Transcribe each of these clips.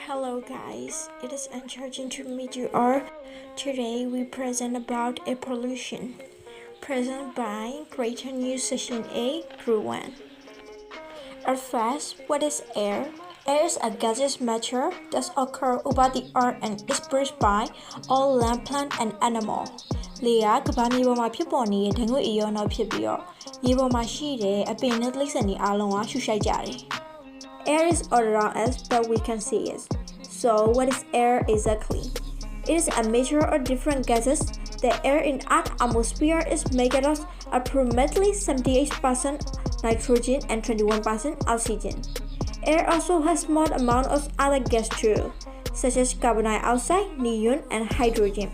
Hello guys, it is encouraging to meet you all. Today we present about air pollution. Present by Greater News Session A, Group 1. At first, what is air? Air is a gaseous matter that occurs over the earth and is breathed by all land, plant and animal. လေကကမ္ဘာမြေပေါ်မှာဖြစ်ပေါ်နေတဲ့ဓာတ်ငွေ့အရောနောက်ဖြစ်ပြီးတော့မြေပေါ်မှာရှိတဲ့အပင်နဲ့တိရစ္ဆာန်တွေအားလုံးကရှုရှိုက်ကြတယ်။ Air is all around us, but we can see it. So, what is air exactly? It is a mixture of different gases. The air in Earth's atmosphere is made of approximately 78% nitrogen and 21% oxygen. Air also has small amount of other gas too, such as carbon dioxide, neon, and hydrogen.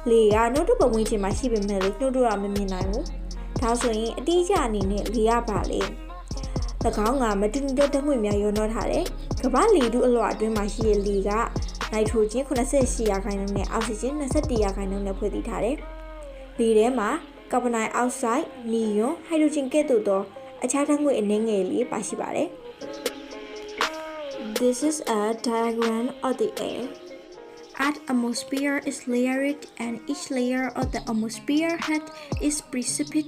လေကနှုတ်ပတ်ဝန်းကျင်မှာရှိပေမဲ့လေနှုတ်တော့မမြင်နိုင်ဘူး။ဒါဆိုရင်အတိအကျအနေနဲ့လေကပါလေ။၎င်းကမတူညီတဲ့ဓာတ်ငွေ့များရောနှောထားတယ်။ကမ္ဘာလေထုအလွှာအတွင်းမှာရှိတဲ့လေကနိုက်ထရိုဂျင်88%နဲ့အောက်ဆီဂျင်21%နဲ့ဖွဲ့စည်းထားတယ်။လေထဲမှာကာဗွန်ဒိုင်အောက်ဆိုက်၊နီယွန်၊ဟိုက်ဒရိုဂျင်ကဲ့သို့သောအခြားဓာတ်ငွေ့အနည်းငယ်လေးပါရှိပါတယ်။ This is a diagram of the air. Earth's atmosphere is layered and each layer of the atmosphere has its specific.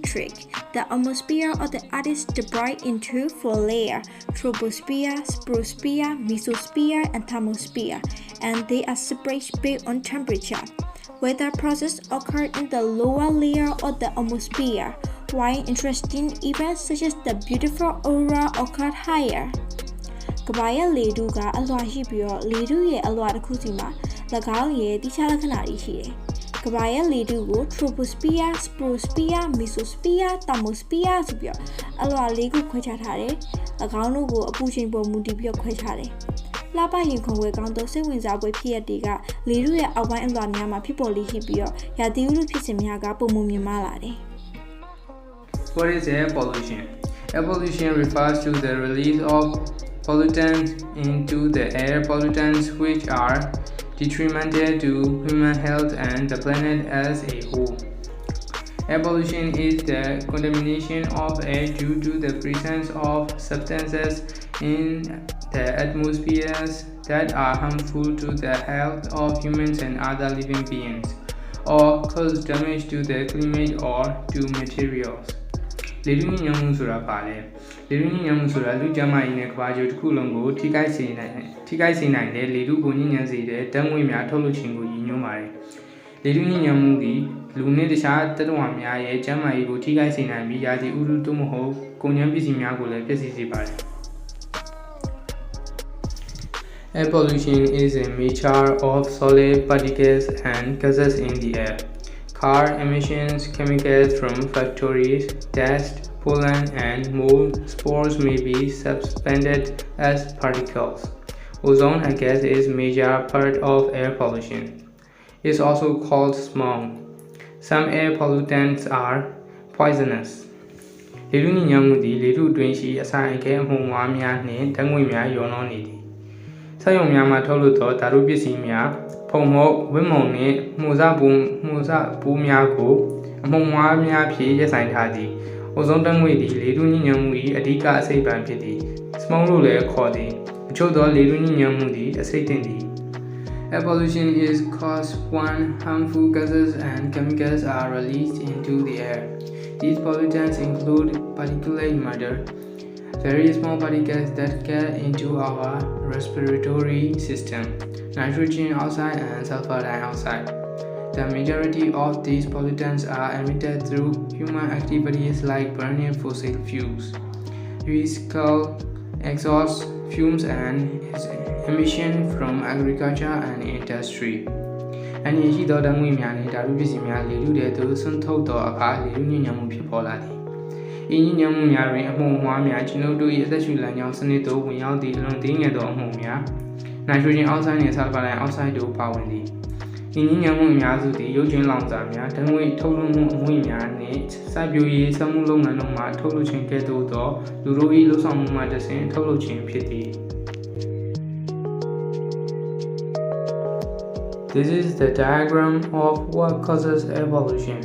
The atmosphere of the Earth is divided into 4 layers: troposphere, spherosphere, mesosphere, and thermosphere, and they are separated based on temperature. Weather processes occur in the lower layer of the atmosphere, while interesting events such as the beautiful aurora occur higher. ကမ္ဘာရဲ့လေထုကအလွှာရှိပြီးတော့လေထုရဲ့အလွှာတစ်ခုစီမှာ၎င်းရဲ့တိကျလက္ခဏာတွေရှိတယ်။ကမ္ဘာရဲ့လေထုကို troposphere, spherosphere, mesosphere, thermosphere ဆိုပြီးတော့အလွှာ၄ခုခွဲခြားထားတယ်။၎င်းတို့ကိုအပူချိန်ပေါ်မူတည်ပြီးခွဲခြားတယ်။လှပရင်ခုန်ဝဲကောင်းသောစိတ်ဝင်စားဖွယ်ဖြစ်ရပ်တွေကလေထုရဲ့အောက်ပိုင်းအလွှာများမှာဖြစ်ပေါ်လေ့ရှိပြီးတော့ရာသီဥတုဖြစ်စဉ်များကပုံမှန်မြင်မာလာတယ်။ What is air pollution? Air pollution refers to the release of pollutants into the air. Pollutants which are detrimental to human health and the planet as a whole. Air pollution is the contamination of air due to the presence of substances in the atmosphere that are harmful to the health of humans and other living beings, or cause damage to the climate or to materials. လေထုညစ်ညမ်းမှုဆိုတာပါလေလေထုညစ်ညမ်းမှုဆိုတာလူကျန်းမာရေးနဲ့ကမ္ဘာကြီးတစ်ခုလုံးကိုထိခိုက်စေနိုင်တဲ့လေထုကိုညစ်ညမ်းစေတဲ့ဓာတ်ငွေ့များထုတ်လွှတ်ခြင်းကိုရည်ညွှန်းပါတယ်လေထုညစ်ညမ်းမှုသည်လူနဲ့တခြားသတ္တဝါများရဲ့ကျန်းမာရေးကိုထိခိုက်စေနိုင်ပြီးရာသီဥတုသို့မဟုတ်ကုန်ကျန်းပစ္စည်းများကိုလည်းပျက်စီးစေပါတယ် Air pollution is a mixture of solid particles and gases in the air. Car emissions, chemicals from factories, dust, pollen, and mold spores may be suspended as particles. Ozone gas is a major part of air pollution. It is also called smog. Some air pollutants are poisonous. လေထုညစ်ညမ်းမှုသည်လေထုအတွင်းရှိအစာအိမ်ခဲအမှုန်အမွှားများနှင့်ဓာတ်ငွေ့များရောနှောနေသည်။စက်ရုံများမှထုတ်လွှတ်သောဓာတုပစ္စည်းများဖုံမုတ်ဝင်းမုံနှင့်မှုစပိုးများကိုအမှုန်အမွှားများဖြင့်ရပ်ဆိုင်ထားသည်။အိုဇုန်ဓာတ်ငွေ့သည်လေထုညစ်ညမ်းမှု၏အဓိကအစိတ်ပိုင်းဖြစ်သည်။ smoke လို့လည်းခေါ်သည်။အချို့သောလေထုညစ်ညမ်းမှုသည်အဆိပ်သင့်သည်။ Air pollution is caused when harmful gases and chemicals are released into the air. These pollutants include particulate matter, very small particles that get into our respiratory system, nitrogen oxide and sulfur dioxide. The majority of these pollutants are emitted through human activities like burning fossil fuels, vehicle exhaust fumes and emission from agriculture and industry. အနည်းရှိသောဓာတ်ငွေ့များနှင့်ဓာတုပစ္စည်းများလေထုထဲသို့ဆွန့်ထုတ်သောအခါလေထုညစ်ညမ်းမှုဖြစ်ပေါ်လာသည်။ဤညစ်ညမ်းမှုများတွင်အမှုန်အမွှားများကျွန်ုပ်တို့၏အသက်ရှူလမ်းကြောင်းစနစ်သို့ဝင်ရောက်သည့်လွန်သေးငယ်သောအမှုန်များနိုက်ထရိုဂျင်အောက်ဆိုက်နှင့်ဆာလ်ဖာဒိုင်အောက်ဆိုက်တို့ပါဝင်သည်။ဤညစ်ညမ်းမှုအများစုသည်ရုပ်ချင်းလောင်စာများဓာတ်ငွေ့ထုတ်လွှတ်မှုအငွေ့များနှင့်စိုက်ပျိုးရေးစက်မှုလုပ်ငန်းတို့မှထုတ်လွှတ်ခြင်းကဲ့သို့သောလူတို့၏လှုပ်ဆောင်မှုမှတစ်ဆင့်ထုတ်လွှတ်ခြင်းဖြစ်သည်။ This is the diagram of what causes air pollution.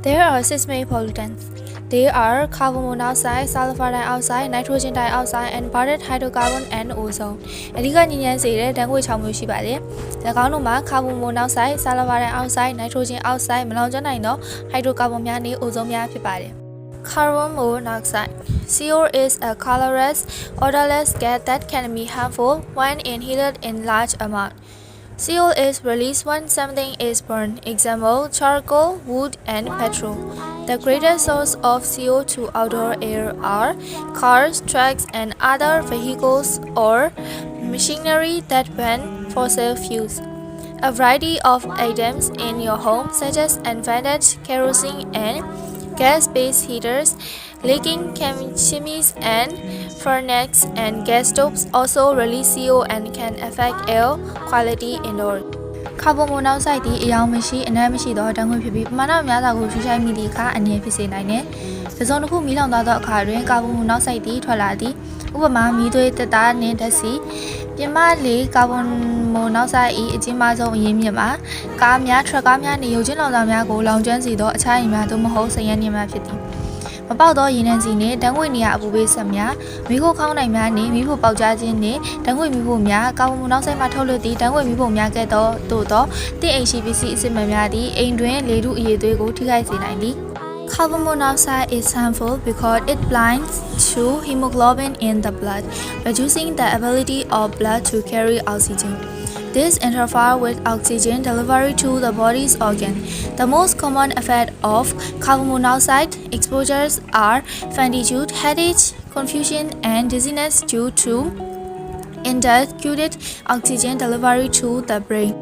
There are 6 main pollutants. They are carbon monoxide, sulfur dioxide, nitrogen dioxide, and barred hydrocarbon and ozone. အဓိကညဉ့်ဉန်းစေတဲ့ဓာတ်ငွေ့6မျိုးရှိပါတယ်။၎င်းတို့မှာ carbon monoxide, sulfur dioxide, nitrogen oxide မလောင်ကျွမ်းနိုင်သော hydrocarbon များနှင့် ozone များဖြစ်ပါတယ်။ Carbon monoxide. CO is a colorless, odorless gas that can be harmful when inhaled in large amount. CO is released when something is burned, example charcoal, wood, and petrol. The greatest source of CO2 outdoor air are cars, trucks, and other vehicles or machinery that burn fossil fuels. A variety of items in your home, such as unvented kerosene and gas-based heaters, leaking chimneys and furnaces and gas stoves also release CO and can affect air quality indoors. ကာဗွန်မိုနောက်ဆိုက်သည်အယောင်မရှိအနံ့မရှိသောဓာတ်ငွေ့ဖြစ်ပြီးပမာဏများစွာကိုရှုရှိုက်မိသည့်အခါအနည်းဖြစ်စေနိုင်တယ်။တစ်စုံတစ်ခုမီးလောင်သွားသောအခါတွင်ကာဗွန်မိုနောက်ဆိုက်သည်ထွက်လာသည်။ဥပမာမီးသွေးတက်တာနှင့်ဓာတ်ဆီပြင်မလေကာဗွန်မိုနောက်ဆိုက်၏အကြီးမားဆုံးအရင်းမြစ်မှာကားများထရပ်ကားများနှင့်ရုပ်ချင်းလောင်စာများကိုလောင်ကျွမ်းစေသောအခြားအင်များသို့မဟုတ်ဆယ်ရက်နှင့်များဖြစ်သည်။မပေါက်သောရေနံစီနှင့်ဓာတ်ငွေ့နေရာအပူပေးဆက်များမိခိုးခေါင်းနိုင်များနှင့်မိဖို့ပေါက်ကြားခြင်းနှင့်ဓာတ်ငွေ့မိဖို့များကာဗွန်မိုနောက်ဆိုက်မှထုတ်လွှတ်သည့်ဓာတ်ငွေ့မိဖို့များကဲ့သို့သောတင့်အိမ်ရှိပစ္စည်းအစစ်မှန်များသည့်အိမ်တွင်လေထုအရည်သွေးကိုထိခိုက်စေနိုင်သည်Carbon monoxide is harmful because it binds to hemoglobin in the blood, reducing the ability of blood to carry oxygen. This interferes with oxygen delivery to the body's organ. The most common effects of carbon monoxide exposures are fatigue, headache, confusion, and dizziness due to inadequate oxygen delivery to the brain.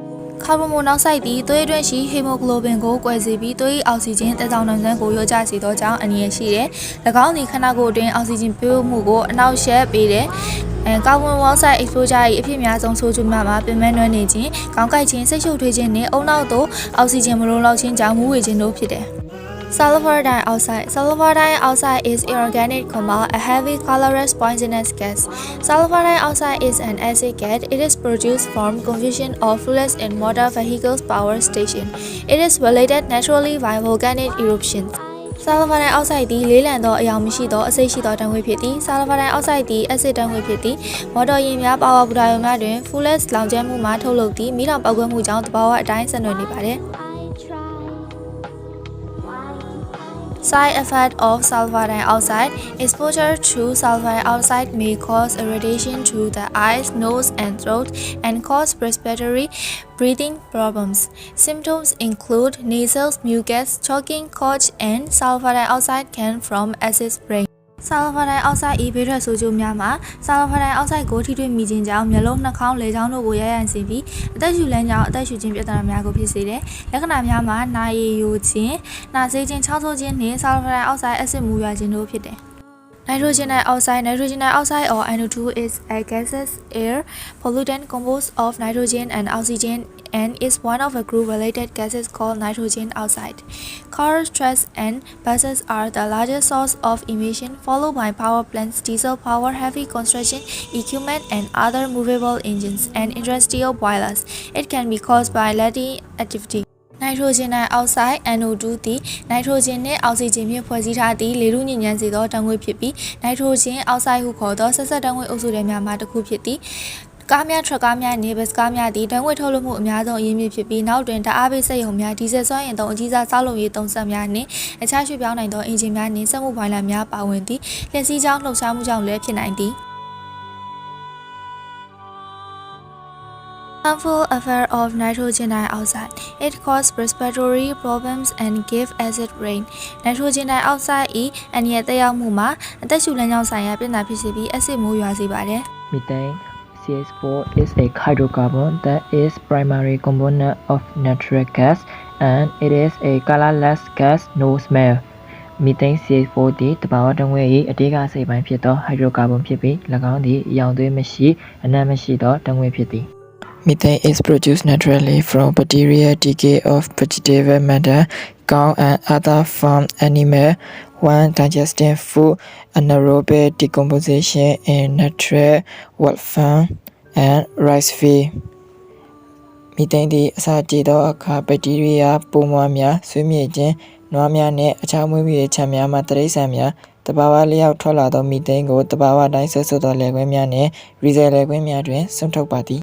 ကာဗွန်မိုနောက်ဆိုက်သည်သွေးအတွင်းရှိဟီမိုဂလိုဘင်ကိုကွယ်စေပြီးသွေးအောက်ဆီဂျင်တက်ဆောင်နိုင်စွမ်းကိုလျော့ကျစေသောကြောင့်အန္တရာယ်ရှိတယ်။၎င်းသည်ခန္ဓာကိုယ်အတွင်းအောက်ဆီဂျင်ပေးမှုကိုအနှောက်အယှက်ပေးတယ်။ကာဗွန်မိုနောက်ဆိုက် exposure ၏အဖြစ်များဆုံးဆိုးကျိုးများမှာပင်မနွမ်းနေခြင်း၊ခေါင်းကိုက်ခြင်း၊စိတ်ရှုပ်ထွေးခြင်းနှင့်အုံနောက်သို့အောက်ဆီဂျင်မလုံလောက်ခြင်းကြောင့်မူးဝေခြင်းတို့ဖြစ်တယ်။ Sulfur dioxide. Sulfur dioxide is inorganic compound, a heavy, colorless, poisonous gas. Sulfur dioxide is an acid gas. It is produced from combustion of fluids in motor vehicles power station. It is related naturally by volcanic eruptions. Sulfur dioxide သည်လေးလံသောအယောင်မရှိသောအဆိပ်ရှိသောဓာတ်ငွေ့ဖြစ်သည် Sulfur dioxide သည် acid ဓာတ်ငွေ့ဖြစ်သည်မော်တော်ယာဉ်များပါဝါဘူတာရုံများတွင် fluids လောင်ကျွမ်းမှုမှထုတ်လုပ်သည့်မီးလောင်ပေါက်ကွဲမှုကြောင့်သဘာဝအတိုင်းဆက်နွယ်နေပါသည်Side effect of sulfur dioxide. Exposure to sulfur dioxide may cause irritation to the eyes, nose, and throat, and cause respiratory breathing problems. Symptoms include nasal mucus, choking, cough, and sulfur dioxide can from acid rain. Sulfur dioxide ဘေးထွက်ဆိုးကျိုးများမှာ sulfur dioxide ကိုထိတွေ့မိခြင်းကြောင့်မျက်လုံးနှာခေါင်းလေချောင်းတို့ကိုရရန်စေပြီးအသက်ရှူလမ်းကြောင်းအသက်ရှူခြင်းပြဿနာများကိုဖြစ်စေတယ်။လက္ခဏာများမှာနာရည်ယိုခြင်း၊နှာစေးခြင်း၊ချောင်းဆိုးခြင်းနှင့် sulfur dioxide အဆစ်မူရွာခြင်းတို့ဖြစ်တယ်။ Nitrogen dioxide or NO2 is a gaseous air pollutant composed of nitrogen and oxygen and is one of a group related gases called nitrogen oxide. Cars, trucks, and buses are the largest source of emission, followed by power plants, diesel power, heavy construction equipment, and other movable engines, and industrial boilers. It can be caused by leading activity. Nitrogen dioxide NO2 သည် nitrogen နှင့် oxygen ဖြင့်ဖွဲ့စည်းထားသည့်လေထုညစ်ညမ်းစေသောဓာတ်ငွေ့ဖြစ်ပြီး nitrogen oxide ဟုခေါ်သောဆက်စပ်ဓာတ်ငွေ့အုပ်စုထဲများမှတစ်ခုဖြစ်သည်ကားများထရပ်ကားများနှင့်ဘတ်စ်ကားများသည်ဓာတ်ငွေ့ထုတ်လွှတ်မှုအများဆုံးအရင်းမြစ်ဖြစ်ပြီးနောက်တွင်ဓာတ်အားပေးစက်ရုံများဒီဇယ်စွမ်းအင်သုံးအကြီးစားဆောက်လုပ်ရေးသုံးစက်များနှင့်အခြားရွှေ့ပြောင်းနိုင်သောအင်ဂျင်များနှင့်စက်မှုဘိုင်လာများပါဝင်သည့်လျှက်စီးကြောင်းလှုပ်ရှားမှုကြောင့်လည်းဖြစ်နိုင်သည်Harmful effect of nitrogen dioxide. It causes respiratory problems and gives acid rain. Nitrogen dioxide ၏အန္တရာယ်သက်ရောက်မှုမှာအသက်ရှူလမ်းကြောင်းဆိုင်ရာပြဿနာဖြစ်စေပြီးအက်ဆစ်မိုးရွာစေပါတယ်။ Methane CH4 is a hydrocarbon that is primary component of natural gas and it is a colorless gas, no smell. Methane CH4 သည်တဘာဝဓာတ်ငွေ့၏အဓိကအစိတ်ပိုင်းဖြစ်သော hydrocarbon ဖြစ်ပြီး၎င်းသည်အရောင်သွေးမရှိအနံ့မရှိသောဓာတ်ငွေ့ဖြစ်သည်Methane is produced naturally from bacteria decay of vegetable matter, cow and other farm animals when digesting food, anaerobic decomposition in natural wood farm and rice field. Methane သည်အစာကြေသောအခါဘက်တီးရီးယားပိုးမွှားများဆွေးမြေ့ခြင်း နွားများနှင့်အခြားမွေးမြူရေးခြံများမှတိရစ္ဆာန်များတဘာဝလျောက်ထွက်လာသောမီသိန်းကိုတဘာဝတိုင်းဆွဲဆုပ်သောလယ်ကွင်းများနှင့်ရီဆယ်လယ်ကွင်းများတွင်စွန့်ထုတ်ပါသည်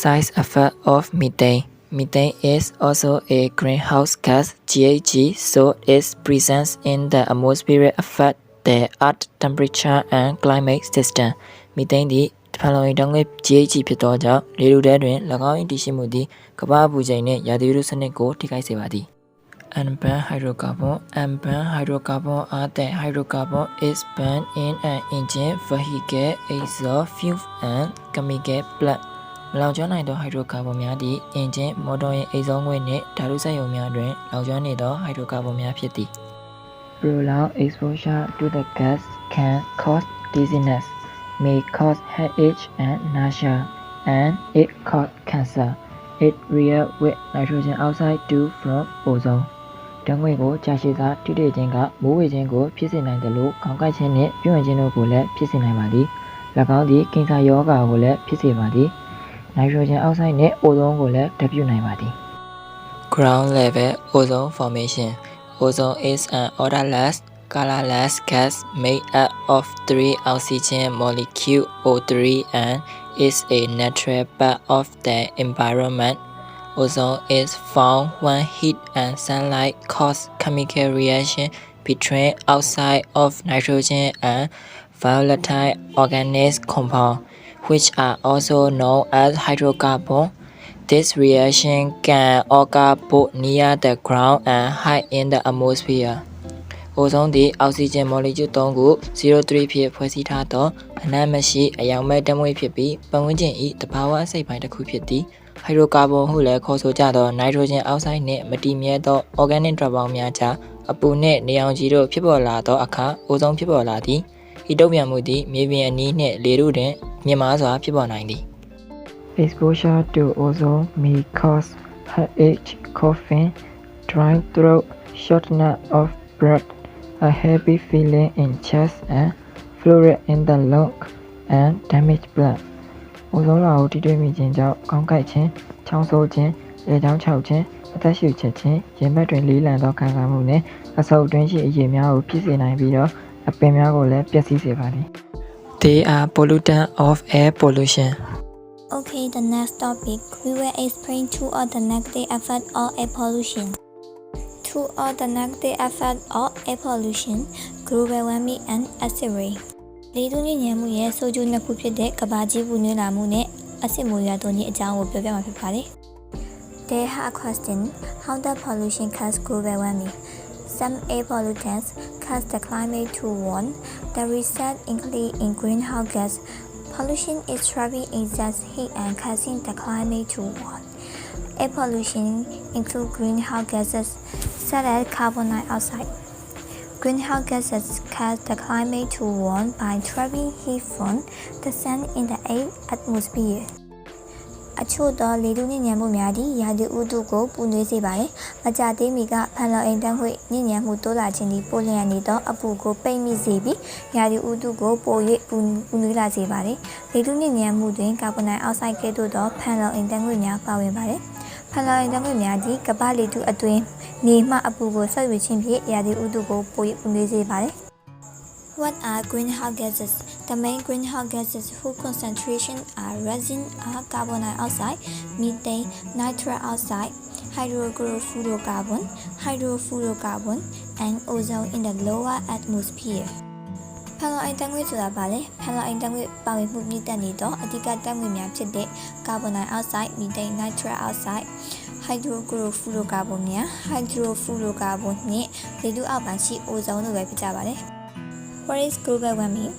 Size effect of methane. Methane is also a greenhouse gas GHG, so its presence in the atmosphere affect the earth temperature and climate system. Methane သည်ဖန်လုံအိမ်ဓာတ်ငွေ့ GHG ဖြစ်သောကြောင့်လေထုထဲတွင်၎င်း၏တည်ရှိမှုသည်ကမ္ဘာ့အပူချိန်နှင့်ရာသီဥတုစနစ်ကိုထိခိုက်စေပါသည် Unburned hydrocarbon. Unburned hydrocarbon are the hydrocarbon is burned in an engine, vehicle, exhaust, fuel and chemical plant. မလောင်ကျွမ်းနိုင်သော hydrocarbon များသည် engine, မော်တော်ယာဉ်အိတ်ဇောငွေ့နှင့်ဓာတုစက်ရုံများတွင်လောင်ကျွမ်းနေသော hydrocarbon များဖြစ်သည် Prolonged exposure to the gas can cause dizziness, may cause headache and nausea, and it cause cancer. It reacts with nitrogen oxide due from ozone. ဓာတ်ငွေ့ကိုကြာရှည်စွာထိတွေ့ခြင်းကမိုးဝေခြင်းကိုဖြစ်စေနိုင်သလိုခေါင်းကိုက်ခြင်းနှင့်ပြုံခြင်းတို့ကိုလည်းဖြစ်စေနိုင်ပါသည်၎င်းသည်ကင်ဆာရောဂါကိုလည်းဖြစ်စေပါသည် nitrogen oxide နှင့် ozone ကိုလည်းဓာတ်ပြုနိုင်ပါသည် Ground level ozone formation. Ozone is an odorless, colorless gas made up of 3 oxygen molecules O3 and is a natural part of the environment. Ozone is found when heat and sunlight cause chemical reaction between oxide of nitrogen and volatile organic compounds, which are also known as hydrocarbons. This reaction can occur both near the ground and high in the atmosphere. Ozone သည် oxygen molecule 3 ခု 03 ဖြင့်ဖွဲ့စည်းထားသောအနံ့မရှိအယောင်မဲ့ဓာတ်ငွေ့ဖြစ်ပြီးပတ်ဝန်းကျင်၏တဘာဝအစိတ်ပိုင်းတစ်ခုဖြစ်သည် hydrocarbon ဟုလည်းခေါ်ဆိုကြသော nitrogen oxide နှင့်မတည်မြဲသော organic ဓာတ်ပေါင်းများကြားအပူနှင့်နေရောင်ခြည်တို့ဖြစ်ပေါ်လာသောအခါ ozone ဖြစ်ပေါ်လာသည်ဤတုံ့ပြန်မှုသည်မြေပြင်အနီးနှင့်လေထုတွင်မြင့်မားစွာဖြစ်ပေါ်နိုင်သည် Exposure to ozone may cause headache, coughing, dry throat, shortness of breath, a heavy feeling in chest and fluid in the lung, and damaged blood. ozone လာကိုထိတွေ့မိခြင်းကြောင့်ခေါင်းကိုက်ခြင်း၊ချောင်းဆိုးခြင်း၊လေကြောင်းချောက်ခြင်း၊အသက်ရှူချက်ခြင်း၊ရင်ဘတ်တွင်လေးလံသောခံစားမှုနှင့်အဆုတ်အတွင်းရှိအရည်များကိုဖြစ်စေနိုင်ပြီးတော့အပင်များကိုလည်းပျက်စီးစေပါသည် They are pollutants of air pollution. Okay, the next topic, we will explain two of the negative effects of air pollution. Two of the negative effects of air pollution, global warming and acid rain. လေထုညစ်ညမ်းမှုရဲ့ဆိုးကျိုးနှစ်ခုဖြစ်တဲ့ကမ္ဘာကြီးပူနွေးလာမှုနဲ့အဆစ်မိုးရွာသွန်းခြင်းအကြောင်းကိုပြောပြမှာဖြစ်ပါတယ်။ There are questions how the pollution causes global warming. Some air pollutants cause the climate to warm. The result include in greenhouse gas. Pollution is trapping excess heat and causing the climate to warm. Air pollution include greenhouse gases such as carbon dioxide. Greenhouse gases cause the climate to warm by trapping heat from the sun in the air atmosphere. အချို့သောလေထုညစ်ညမ်းမှုများသည့်ရာသီဥတုကိုပူနွေးစေပါသည်။မကြာသေးမီကဖန်လုံအိမ်ဓာတ်ငွေ့ညစ်ညမ်းမှုတိုးလာခြင်းသည်ပိုလျင်နေသောအပူကိုပိတ်မိစေပြီးရာသီဥတုကိုပို၍ပူနွေးလာစေပါသည်။လေထုညစ်ညမ်းမှုတွင်ကာဗွန်ဒိုင်အောက်ဆိုက်ကဲ့သို့သောဖန်လုံအိမ်ဓာတ်ငွေ့များပါဝင်ပါသည်။ဖန်လုံအိမ်ဓာတ်ငွေ့များသည်ကမ္ဘာလေထုအတွင်းနေမှအပူကိုဆက်ယူခြင်းဖြင့်ရာသီဥတုကိုပို၍ပူနွေးစေပါသည်။ What are greenhouse gases? The main greenhouse gases whose concentration are resin are carbon dioxide, methane, nitrous oxide, hydrofluorocarbon, and ozone in the lower atmosphere. ဖန်လုံအိမ်ဓာတ်ငွေ့ဆိုတာဘာလဲဖန်လုံအိမ်ဓာတ်ငွေ့ပါဝင်မှုမြင့်တက်နေသောအဓိကဓာတ်ငွေ့များဖြစ်တဲ့ကာဗွန်ဒိုင်အောက်ဆိုက် methane, nitrous oxide, hydrofluorocarbon များ hydrofluorocarbon နှင့်လေထုအောက်ပိုင်းရှိ ozone တို့ပဲဖြစ်ကြပါတယ်What is global warming?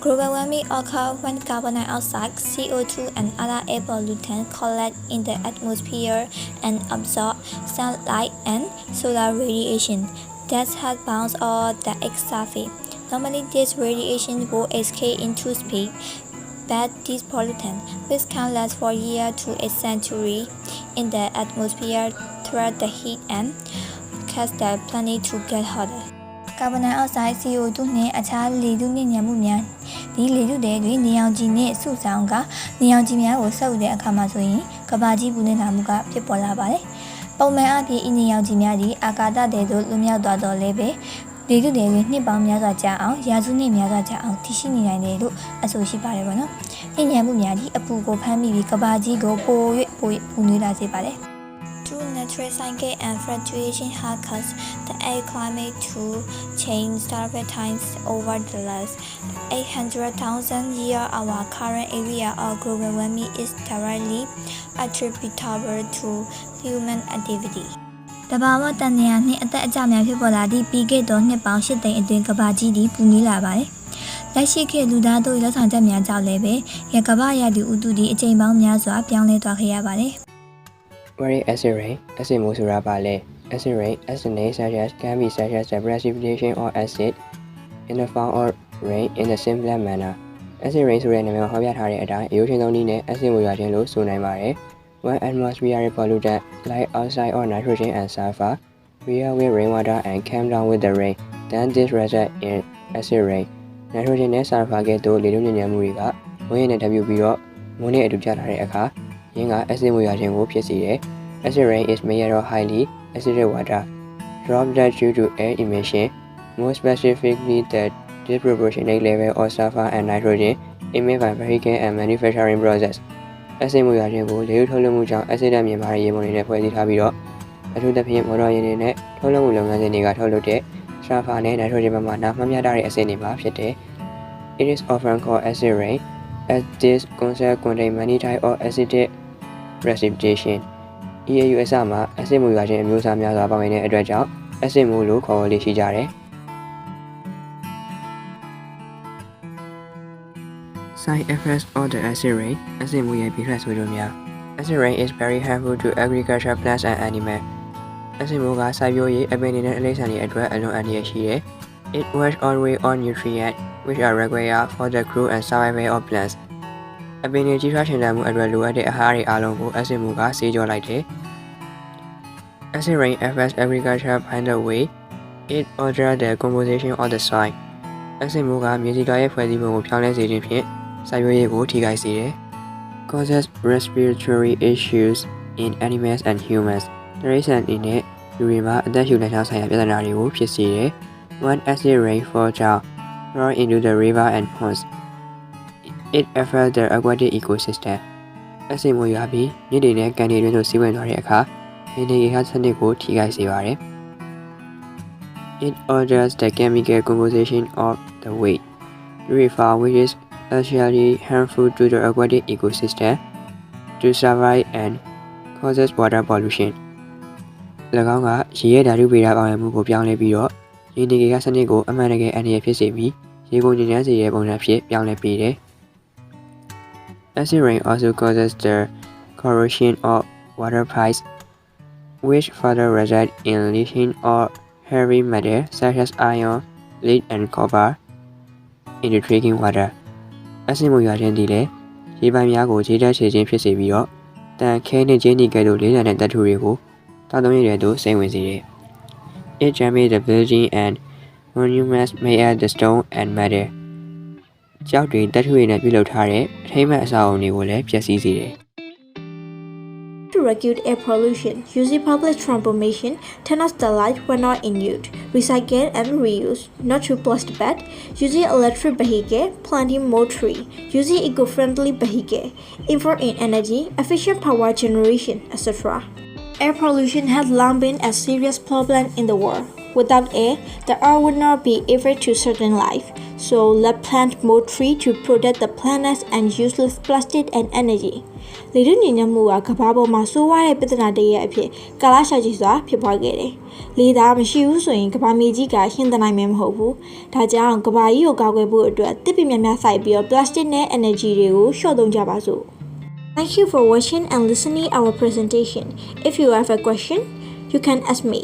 Global warming occurs when carbon dioxide, CO2, and other air pollutants collect in the atmosphere and absorb sunlight and solar radiation that has bounced off the Earth's surface. Normally, this radiation will escape into space, but these pollutants, which can last for years to a century in the atmosphere, trap the heat and cause the planet to get hotter. ကာဗွန်ဒိုင်အောက်ဆိုက် CO2 နှင့်အခြားလေထုညစ်ညမ်းမှုများဒီလေထုတွေတွင်နေရောင်ခြည်နှင့်စုဆောင်ကနေရောင်ခြည်များကိုစုပ်တဲ့အခါမှာဆိုရင်ကမ္ဘာကြီးပူနွေးလာမှုကဖြစ်ပေါ်လာပါတယ် ပုံမှန်အဖြစ်အင်းကြီးရောက်ကြီးများသည်အာကာသတဲ့သို့လွန်မြောက်သွားတော်လဲပဲလေထုတွေနှစ်ပေါင်းများစွာကြာအောင်ရာစုနှစ်များစွာကြာအောင်တည်ရှိနေနိုင်တယ်လို့အဆိုရှိပါတယ်ပေါ့နော်။ညဉ့်ဉန်းမှုများသည်အပူကိုဖမ်းမိပြီးကဘာကြီးကိုပို၍ပူနွေးလာစေပါတယ်။ Through natural cycle and fluctuation has caused the air climate to change several times over the last 800,000 years. Our current area of global warming is directly attributable to human activity. တဘာဝတန်ရာနှင့်အသက်အကျများဖြစ်ပေါ်လာသည့်ပြီးခဲ့သောနှစ်ပေါင်း8သိန်းအတွင်းကဘာကြီးသည်ပူနွေးလာပါတယ်။လက်ရှိခေတ်လူသားတို့လက်ဆောင်ချက်များကြောင့်လည်းပဲရကဘာရာသီဥတုသည်အချိန်ပေါင်းများစွာပြောင်းလဲသွားခဲ့ရပါတယ်။ What is acid rain? Acid မိုးဆိုတာပါလေ Acid rain, acid such as can be such as the precipitation or acid in the form of rain in a simpler manner. Acid rain ဆိုတဲ့နာမည်ဟောပြထားတဲ့အတိုင်းအရိုးချင်းသုံးနည်းနဲ့ acid မိုးရွာခြင်းလို့ဆိုနိုင်ပါတယ်။ When atmospheric pollutant like oxide or nitrogen and sulfur react with rainwater and come down with the rain, then this results in acid rain. Nitrogen နဲ့ sulfur ကဲ့သို့လေထုညစ်ညမ်းမှုတွေကမိုးရေနဲ့ဓာတ်ပြုပြီးတော့မိုးနဲ့အတူကျထားတဲ့အခါရင်းက acid မိုးရွာခြင်းကိုဖြစ်စေတယ်။ Acid rain is made of highly acidic water, dropped due to air emission, more specifically the disproportionate level of sulfur and nitrogen emitted by vehicle and manufacturing process. Acid မိုးရွာခြင်းကိုလေထုထုတ်လွှတ်မှုကြောင့် acid ဓာတ်မြင်ပါတဲ့ရေပုံတွေနဲ့ဖွဲ့စည်းထားပြီးတော့အထူးသဖြင့်မော်တော်ယာဉ်တွေနဲ့ထုတ်လွှတ်မှုလုပ်ငန်းစဉ်တွေကထုတ်လွှတ်တဲ့ sulfur နဲ့ nitrogen ပမာဏမှတ်များတဲ့အဆင့်တွေမှာဖြစ်တယ်။ It is often called acid rain as this concept contains many types of acidic precipitation. EAU အစမှာ acid မိုးရွာခြင်းအမျိုးအစားများစွာပါဝင်တဲ့အတွက်ကြောင့် acid မိုးလို့ခေါ်လေ့ရှိကြတယ်။ Side effects of the acid rain. Acid မိုးရဲ့ပြီးထွက်ဆိုလိုများ Acid rain is very harmful to agriculture plants and animals. Acid မိုးကစိုက်ပျိုးရေးအပင်တွေနဲ့အလိမ့်ဆန်တွေအတွက်အလွန်အန္တရာယ်ရှိတယ်။ It washes away all nutrients which are required for the growth and survival of plants. အပင်တွေကြီးထွားရှင်သန်မှုအတွက်လိုအပ်တဲ့အဟာရတွေအလုံးကို acid မိုးကဆေးကြောလိုက်တယ်။ Acid rain affects agriculture by the way it alters the composition of the soil. Acid မိုးကမြေဆီလွှာရဲ့ဖွဲ့စည်းပုံကိုပြောင်းလဲစေခြင်းဖြင့်စိုက်ပျိုးရေးကိုထိခိုက်စေတယ်။ Causes respiratory issues in animals and humans. တိရစ္ဆာန်တွေနဲ့လူတွေမှာအသက်ရှူလမ်းကြောင်းဆိုင်ရာပြဿနာတွေကိုဖြစ်စေတယ်။ When acid rain falls down into the river and ponds, it affects the aquatic ecosystem. Acid မိုးရွာပြီးမြစ်တွေနဲ့ကန်တွေတွင်သို့စီးဝင်သွားတဲ့အခါရေနေရေခစနစ်ကိုထိခိုက်စေပါတယ်။ It alters the chemical composition of the waste. River which is especially harmful to the aquatic ecosystem to survive and causes water pollution. ၎င်းကရေရဲ့ဓာတုဗေဒပေါင်းမှုကိုပြောင်းလဲပြီးတော့ရေနေရေခစနစ်ကိုအမှန်တကယ်အန္တရာယ်ဖြစ်စေပြီးရေကိုညစ်ညမ်းစေတဲ့ပုံစံဖြစ်ပြောင်းလဲပေးတယ်။ Acid rain also causes the corrosion of water pipes, which further result in leaching of heavy metals such as iron, lead, and copper into drinking water. Acid မိုးရွာခြင်းသည်လည်းရေပိုင်များကိုခြေတက်ချေခြင်းဖြစ်စေပြီးတော့တန်ခဲနှင့်ကျင်းနီကဲ့သို့လေးလံတဲ့သတ္တုတွေကိုတောက်သုံးရည်တွေသို့စိမ့်ဝင်စေတယ်။ It damages the building and monuments made of the stone and metal. ကျောက်တွေသတ္တုတွေနဲ့ပြုလုပ်ထားတဲ့အထိမ်းအမှတ်အဆောက်အအုံတွေကိုလည်းပျက်စီးစေတယ်။ To regulate air pollution, using public transportation, turn off the light when not in use, recycle and reuse, not to plastic bag, using electric vehicle, planting more trees, using eco-friendly vehicle, import in energy, efficient power generation, etc. Air pollution has long been a serious problem in the world. Without air, the earth would not be able to sustain life. So let's plant more trees to protect the planet and use less plastic and energy. လေထုညစ်ညမ်းမှုကကမ္ဘာပေါ်မှာဆိုးဝါးတဲ့ပြဿနာတစ်ရပ်အဖြစ်ကာလရှည်ကြီးစွာဖြစ်ပွားခဲ့တယ်။လေသားမရှိဘူးဆိုရင်ကမ္ဘာမြေကြီးကရှင်သန်နိုင်မှာမဟုတ်ဘူး။ဒါကြောင့်ကမ္ဘာကြီးကိုကာကွယ်ဖို့အတွက်တစ်ပင်များများစိုက်ပြီးတော့ plastic နဲ့ energy တွေကိုလျှော့သုံးကြပါစို့။ Thank you for watching and listening our presentation. If you have a question, you can ask me.